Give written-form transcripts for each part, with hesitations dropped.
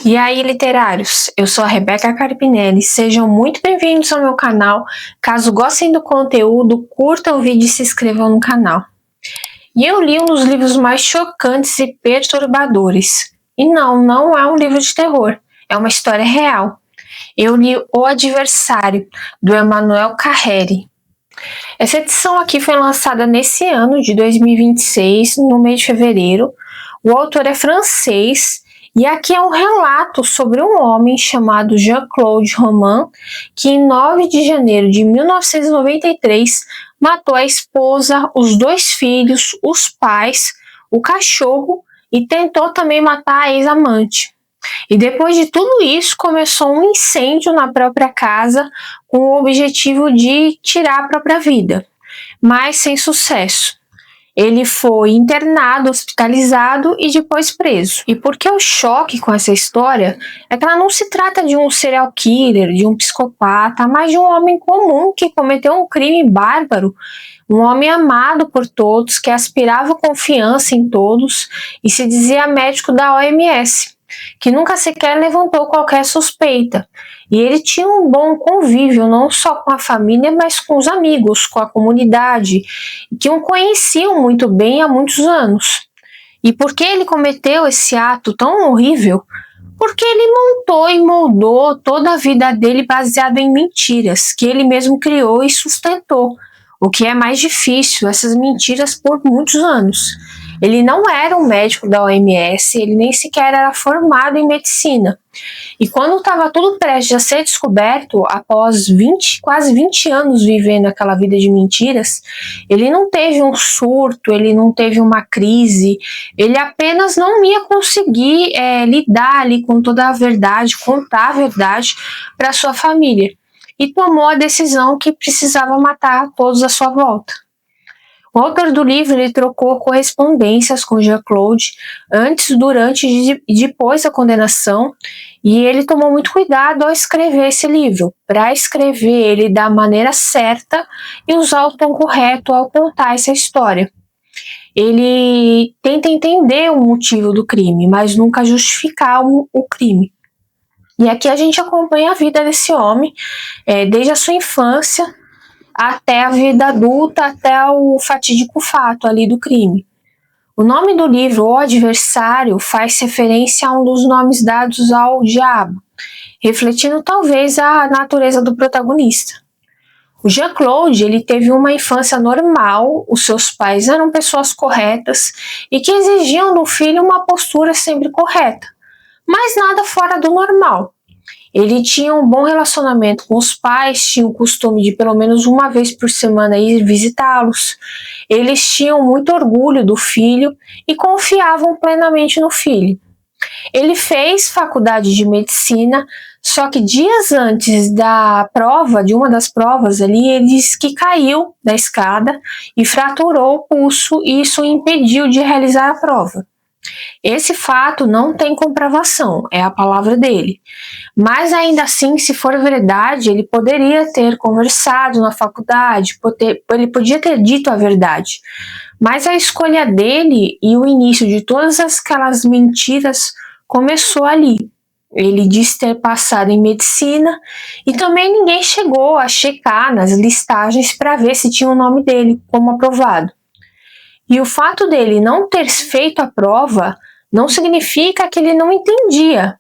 E aí, literários, eu sou a Rebeca Carpinelli, sejam muito bem-vindos ao meu canal. Caso gostem do conteúdo, curtam o vídeo e se inscrevam no canal. E eu li um dos livros mais chocantes e perturbadores. E não é um livro de terror, é uma história real. Eu li O Adversário, do Emmanuel Carrère. Essa edição aqui foi lançada nesse ano de 2026, no mês de fevereiro. O autor é francês e aqui é um relato sobre um homem chamado Jean-Claude Roman, que em 9 de janeiro de 1993 matou a esposa, os 2 filhos, os pais, o cachorro e tentou também matar a ex-amante. E depois de tudo isso, começou um incêndio na própria casa com o objetivo de tirar a própria vida, mas sem sucesso. Ele foi internado, hospitalizado e depois preso. E por que o choque com essa história é que ela não se trata de um serial killer, de um psicopata, mas de um homem comum que cometeu um crime bárbaro, um homem amado por todos, que aspirava confiança em todos e se dizia médico da OMS, que nunca sequer levantou qualquer suspeita. E ele tinha um bom convívio, não só com a família, mas com os amigos, com a comunidade, que o conheciam muito bem há muitos anos. E por que ele cometeu esse ato tão horrível? Porque ele montou e moldou toda a vida dele baseado em mentiras, que ele mesmo criou e sustentou, o que é mais difícil, essas mentiras por muitos anos. Ele não era um médico da OMS, ele nem sequer era formado em medicina. E quando estava tudo prestes a ser descoberto, após quase 20 anos vivendo aquela vida de mentiras, ele não teve um surto, ele não teve uma crise, ele apenas não ia conseguir lidar ali com toda a verdade, contar a verdade para sua família. E tomou a decisão que precisava matar todos à sua volta. O autor do livro ele trocou correspondências com Jean-Claude antes, durante e depois da condenação, e ele tomou muito cuidado ao escrever esse livro, para escrever ele da maneira certa e usar o tom correto ao contar essa história. Ele tenta entender o motivo do crime, mas nunca justificar o crime. E aqui a gente acompanha a vida desse homem, desde a sua infância até a vida adulta, até o fatídico fato ali do crime. O nome do livro, O Adversário, faz referência a um dos nomes dados ao diabo, refletindo talvez a natureza do protagonista. O Jean-Claude ele teve uma infância normal, os seus pais eram pessoas corretas e que exigiam do filho uma postura sempre correta, mas nada fora do normal. Ele tinha um bom relacionamento com os pais, tinha o costume de pelo menos uma vez por semana ir visitá-los. Eles tinham muito orgulho do filho e confiavam plenamente no filho. Ele fez faculdade de medicina, só que dias antes da prova, de uma das provas ali, ele disse que caiu da escada e fraturou o pulso e isso o impediu de realizar a prova. Esse fato não tem comprovação, é a palavra dele. Mas ainda assim, se for verdade, ele poderia ter conversado na faculdade, ele podia ter dito a verdade. Mas a escolha dele e o início de todas aquelas mentiras começou ali. Ele disse ter passado em medicina e também ninguém chegou a checar nas listagens para ver se tinha o nome dele como aprovado. E o fato dele não ter feito a prova não significa que ele não entendia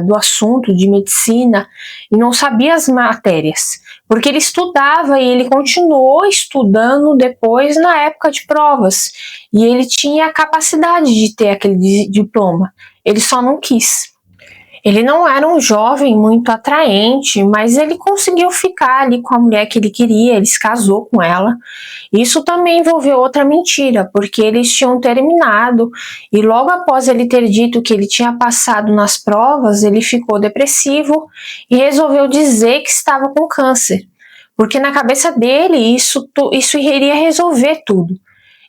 do assunto de medicina e não sabia as matérias, porque ele estudava e ele continuou estudando depois na época de provas, e ele tinha a capacidade de ter aquele diploma, ele só não quis. Ele não era um jovem muito atraente, mas ele conseguiu ficar ali com a mulher que ele queria, ele se casou com ela. Isso também envolveu outra mentira, porque eles tinham terminado e logo após ele ter dito que ele tinha passado nas provas, ele ficou depressivo e resolveu dizer que estava com câncer, porque na cabeça dele isso iria resolver tudo.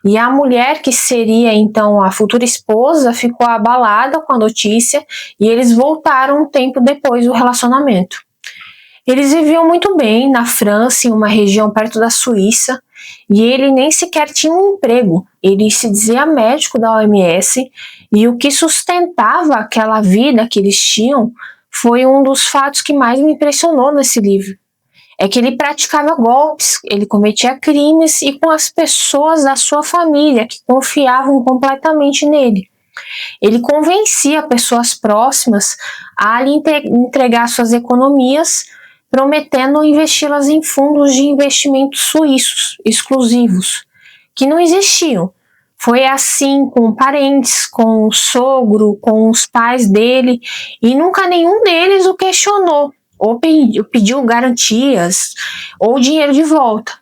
E a mulher, que seria então a futura esposa, ficou abalada com a notícia e eles voltaram um tempo depois do relacionamento. Eles viviam muito bem na França, em uma região perto da Suíça, e ele nem sequer tinha um emprego. Ele se dizia médico da OMS, e o que sustentava aquela vida que eles tinham foi um dos fatos que mais me impressionou nesse livro. É que ele praticava golpes, ele cometia crimes e com as pessoas da sua família que confiavam completamente nele. Ele convencia pessoas próximas a lhe entregar suas economias, prometendo investi-las em fundos de investimentos suíços exclusivos, que não existiam. Foi assim com parentes, com o sogro, com os pais dele, e nunca nenhum deles o questionou, ou pediu garantias, ou dinheiro de volta.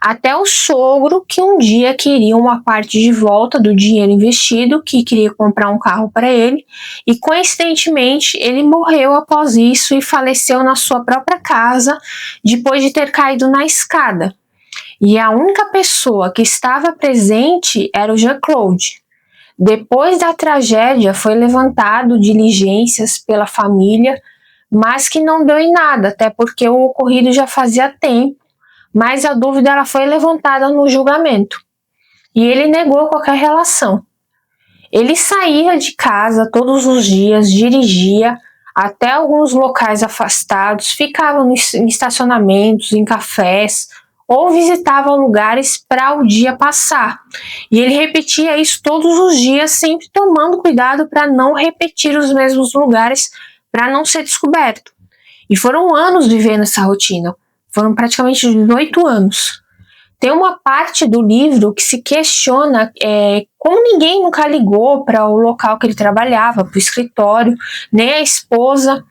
Até o sogro, que um dia queria uma parte de volta do dinheiro investido, que queria comprar um carro para ele, e coincidentemente ele morreu após isso e faleceu na sua própria casa, depois de ter caído na escada. E a única pessoa que estava presente era o Jean-Claude. Depois da tragédia, foi levantado diligências pela família, mas que não deu em nada, até porque o ocorrido já fazia tempo, mas a dúvida ela foi levantada no julgamento. E ele negou qualquer relação. Ele saía de casa todos os dias, dirigia até alguns locais afastados, ficava em estacionamentos, em cafés, ou visitava lugares para o dia passar. E ele repetia isso todos os dias, sempre tomando cuidado para não repetir os mesmos lugares, para não ser descoberto. E foram anos vivendo essa rotina. Foram praticamente 18 anos. Tem uma parte do livro que se questiona como ninguém nunca ligou para o local que ele trabalhava, para o escritório, nem a esposa,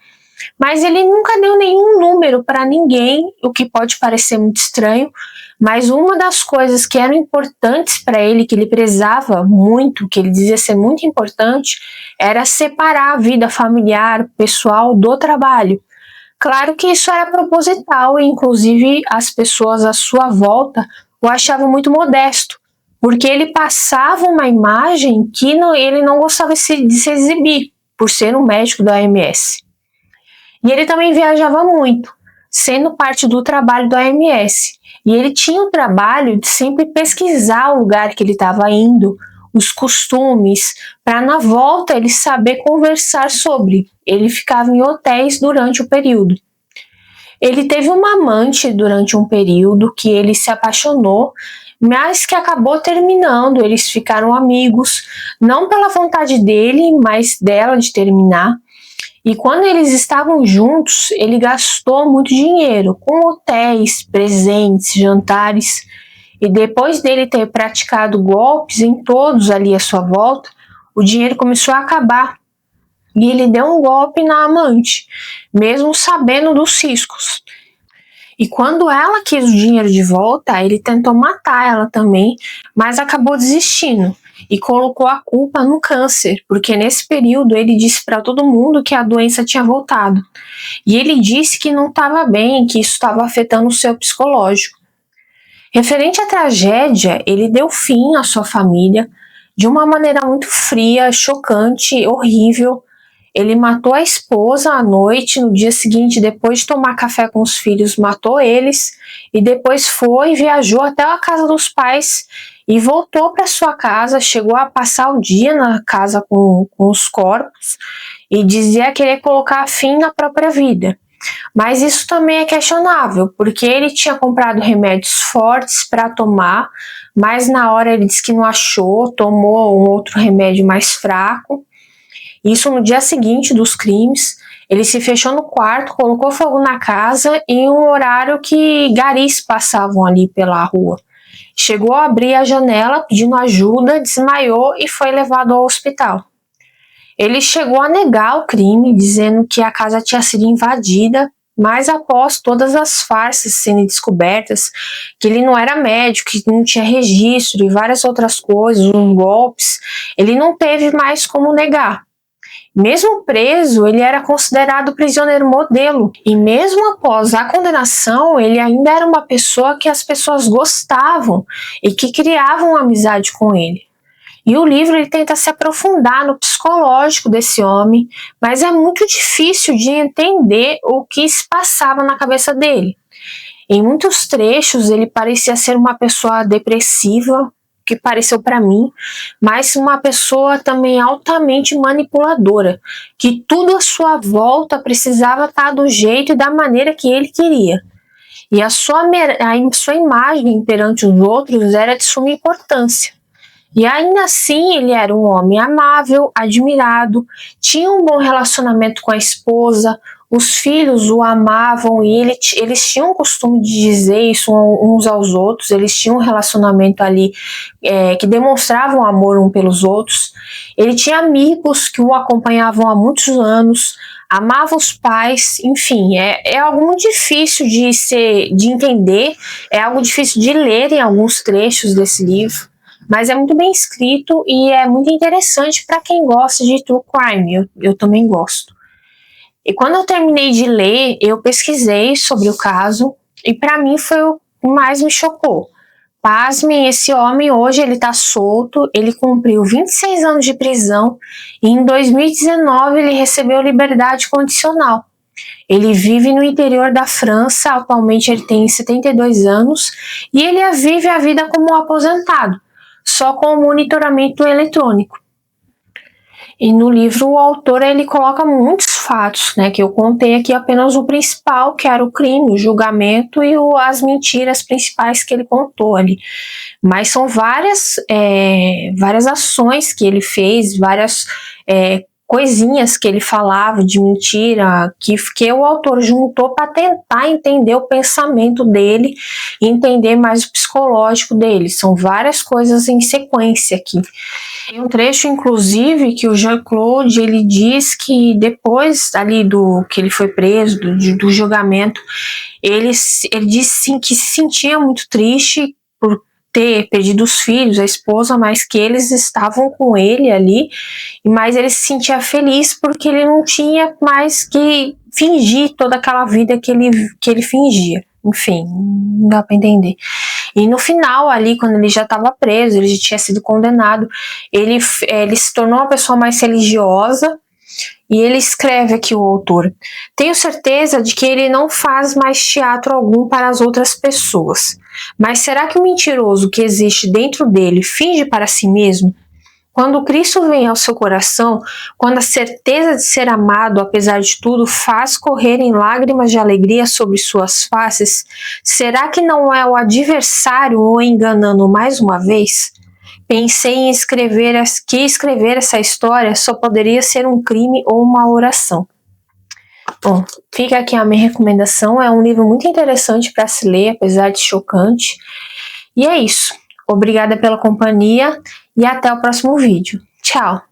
mas ele nunca deu nenhum número para ninguém, o que pode parecer muito estranho, mas uma das coisas que eram importantes para ele, que ele prezava muito, que ele dizia ser muito importante, era separar a vida familiar, pessoal do trabalho. Claro que isso era proposital e, inclusive, as pessoas à sua volta o achavam muito modesto, porque ele passava uma imagem que ele não gostava de se exibir, por ser um médico da OMS. E ele também viajava muito, sendo parte do trabalho da OMS. E ele tinha o trabalho de sempre pesquisar o lugar que ele estava indo, os costumes, para na volta ele saber conversar sobre. Ele ficava em hotéis durante o período. Ele teve uma amante durante um período que ele se apaixonou, mas que acabou terminando. Eles ficaram amigos, não pela vontade dele, mas dela de terminar. E quando eles estavam juntos, ele gastou muito dinheiro com hotéis, presentes, jantares. E depois dele ter praticado golpes em todos ali à sua volta, o dinheiro começou a acabar. E ele deu um golpe na amante, mesmo sabendo dos riscos. E quando ela quis o dinheiro de volta, ele tentou matar ela também, mas acabou desistindo e colocou a culpa no câncer, porque nesse período ele disse para todo mundo que a doença tinha voltado. E ele disse que não estava bem, que isso estava afetando o seu psicológico. Referente à tragédia, ele deu fim à sua família de uma maneira muito fria, chocante, horrível. Ele matou a esposa à noite, no dia seguinte, depois de tomar café com os filhos, matou eles e depois viajou até a casa dos pais e voltou para sua casa, chegou a passar o dia na casa com os corpos e dizia querer colocar fim na própria vida. Mas isso também é questionável, porque ele tinha comprado remédios fortes para tomar, mas na hora ele disse que não achou, tomou um outro remédio mais fraco. Isso no dia seguinte dos crimes. Ele se fechou no quarto, colocou fogo na casa em um horário que garis passavam ali pela rua. Chegou a abrir a janela pedindo ajuda, desmaiou e foi levado ao hospital. Ele chegou a negar o crime, dizendo que a casa tinha sido invadida, mas após todas as farsas sendo descobertas, que ele não era médico, que não tinha registro e várias outras coisas, uns golpes, ele não teve mais como negar. Mesmo preso, ele era considerado prisioneiro modelo, e mesmo após a condenação, ele ainda era uma pessoa que as pessoas gostavam e que criavam amizade com ele. E o livro ele tenta se aprofundar no psicológico desse homem, mas é muito difícil de entender o que se passava na cabeça dele. Em muitos trechos ele parecia ser uma pessoa depressiva, que pareceu para mim, mas uma pessoa também altamente manipuladora, que tudo à sua volta precisava estar do jeito e da maneira que ele queria. E a sua imagem perante os outros era de suma importância. E ainda assim ele era um homem amável, admirado, tinha um bom relacionamento com a esposa, os filhos o amavam e eles tinham o costume de dizer isso uns aos outros, eles tinham um relacionamento ali que demonstravam amor um pelos outros. Ele tinha amigos que o acompanhavam há muitos anos, amava os pais, enfim, é algo muito difícil de entender, é algo difícil de ler em alguns trechos desse livro. Mas é muito bem escrito e é muito interessante para quem gosta de true crime. Eu também gosto. E quando eu terminei de ler, eu pesquisei sobre o caso e para mim foi o que mais me chocou. Pasmem, esse homem hoje ele está solto, ele cumpriu 26 anos de prisão e em 2019 ele recebeu liberdade condicional. Ele vive no interior da França, atualmente ele tem 72 anos e ele vive a vida como um aposentado, só com o monitoramento eletrônico. E no livro o autor ele coloca muitos fatos, né, que eu contei aqui apenas o principal, que era o crime, o julgamento e as mentiras principais que ele contou ali. Mas são várias ações que ele fez, várias coisinhas que ele falava de mentira, que o autor juntou para tentar entender o pensamento dele e entender mais o psicológico dele. São várias coisas em sequência aqui. Tem um trecho, inclusive, que o Jean-Claude ele diz que depois ali do que ele foi preso, do julgamento, ele disse sim, que se sentia muito triste por ter perdido os filhos, a esposa, mas que eles estavam com ele ali, mas ele se sentia feliz porque ele não tinha mais que fingir toda aquela vida que ele fingia. Enfim, não dá para entender. E no final ali, quando ele já estava preso, ele já tinha sido condenado, ele se tornou uma pessoa mais religiosa. E ele escreve aqui, o autor: tenho certeza de que ele não faz mais teatro algum para as outras pessoas. Mas será que o mentiroso que existe dentro dele finge para si mesmo? Quando Cristo vem ao seu coração, quando a certeza de ser amado, apesar de tudo, faz correrem lágrimas de alegria sobre suas faces, será que não é o adversário o enganando mais uma vez? Pensei em escrever essa história só poderia ser um crime ou uma oração. Bom, fica aqui a minha recomendação. É um livro muito interessante para se ler, apesar de chocante. E é isso. Obrigada pela companhia e até o próximo vídeo. Tchau!